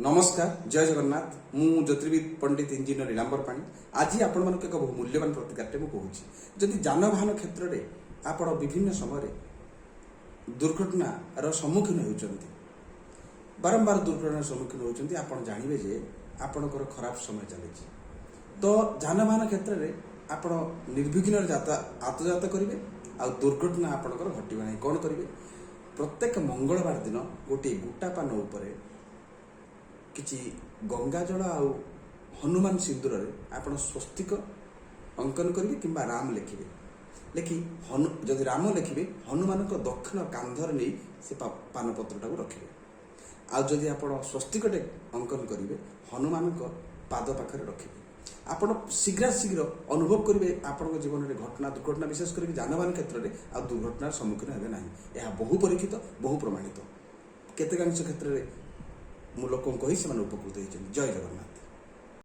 नमस्कार जय जगन्नाथ मु ज्योतिर्विद पंडित इंजीनियर इलांबर पाणी आज आपण मानक एक बहु मूल्यवान प्रतिकारटे मु कहूँ जदि जानवाहन क्षेत्र में आपण विभिन्न समय दुर्घटनार सम्मुखीन होती बारंबार दुर्घटनार सम्मुखीन होती आपण जानवे जे आपणकर खराब समय चली तो जानवाहन क्षेत्र में आपण निर्विघ्न आतजात करेंगे आ दुर्घटना आपणकर घटना नहीं कौन करेंगे प्रत्येक मंगलवार दिन गोटे गुटापान उपर किछि गंगाजल आ हनुमान सिंदूर आपण स्वस्तिक अंकन करेंगे कि राम लिखे लिखि जदि राम लिखे हनुमान को दक्षिण कांधर नहीं से पानपत्रटा रखिए आदि आप स्वस्तिकटे अंकन करेंगे हनुमान पाद पाखे रखिए आपण शीघ्र शीघ्र अनुभव करेंगे आपण जीवन में घटना दुर्घटना विशेष करके जानवाहन क्षेत्र में आ दुर्घटनार सम्मुखीन हे ना यह बहु परीक्षित बहु प्रमाणित केतेकांश क्षेत्र में मु लोक उपकृत होती। जय जगन्नाथ।